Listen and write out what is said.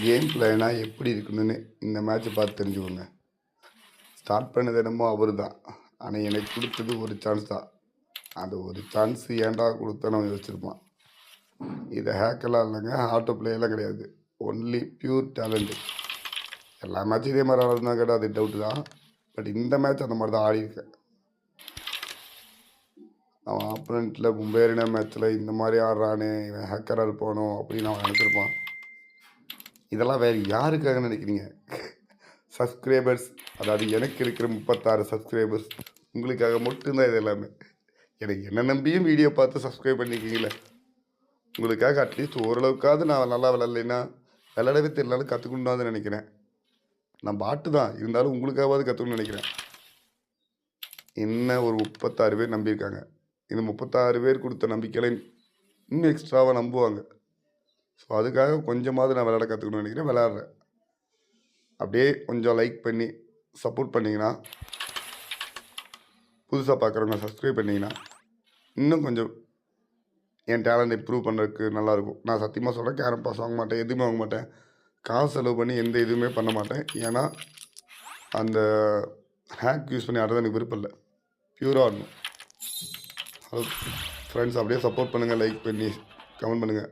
Game பிளேனா எப்படி இருக்கணும்னு இந்த மேட்ச்சை பார்த்து தெரிஞ்சுக்கோங்க. ஸ்டார்ட் பண்ணது என்னமோ அவர் தான். ஆனால் எனக்கு கொடுத்தது ஒரு சான்ஸ் தான். அந்த ஒரு சான்ஸ் ஏன்டா கொடுத்தேன்னு அவன் யோசிச்சிருப்பான். இதை ஹேக்கெல்லாம் இல்லைங்க, ஆட்டோ பிளேயெல்லாம் கிடையாது. Only pure talent. எல்லா மேட்சும் இதே மாதிரி ஆடுறதுனா கேட்டால் அது டவுட்டு தான். பட் இந்த மேட்ச் அந்த மாதிரி தான் ஆடியிருக்கேன். அவன் ஆப்போனண்ட்டில் மும்பை அரினா மேட்ச்சில் இந்த மாதிரி ஆடுறானே, இவன் ஹேக்கராக இருப்பானோ அப்படின்னு அவன் நினச்சிருப்பான். இதெல்லாம் வேறு யாருக்காக நினைக்கிறீங்க? சப்ஸ்கிரைபர்ஸ், அதாவது எனக்கு இருக்கிற 36 சப்ஸ்கிரைபர்ஸ், உங்களுக்காக மட்டும்தான் இது எல்லாமே. எனக்கு என்ன நம்பியும் வீடியோ பார்த்து சப்ஸ்கிரைப் பண்ணிக்கிங்களே, உங்களுக்காக அட்லீஸ்ட் ஓரளவுக்காவது நான் நல்லா விளாட்லைன்னா விளாடவே தெரியலான்னு கற்றுக்கணுன்னு நினைக்கிறேன். நான் பாட்டு தான் இருந்தாலும் உங்களுக்காவது கற்றுக்கணும்னு நினைக்கிறேன். என்ன ஒரு 36 பேர் நம்பியிருக்காங்க. இந்த 36 பேர் கொடுத்த நம்பிக்கையில் இன்னும் எக்ஸ்ட்ராவாக நம்புவாங்க. ஸோ அதுக்காக கொஞ்சமாவது நான் விளாட கற்றுக்கணும்னு நினைக்கிறேன், விளாட்றேன். அப்படியே கொஞ்சம் லைக் பண்ணி சப்போர்ட் பண்ணிங்கன்னா, புதுசாக பார்க்குறவங்க சப்ஸ்கிரைப் பண்ணிங்கன்னா இன்னும் கொஞ்சம் என் டேலண்ட் இம்ப்ரூவ் பண்ணுறதுக்கு நல்லாயிருக்கும். நான் சத்தியமாக சொல்கிறேன், கேரம் பாஸ் வாங்க மாட்டேன், எதுவுமே வாங்க மாட்டேன், காசு செலவு பண்ணி எந்த இதுவுமே பண்ண மாட்டேன். ஏன்னா அந்த ஹேக் யூஸ் பண்ணி ஆடுறது எனக்கு விருப்பம் இல்லை. பியூராக ஆடணும். ஃப்ரெண்ட்ஸ் அப்படியே சப்போர்ட் பண்ணுங்கள், லைக் பண்ணி கமெண்ட் பண்ணுங்கள்.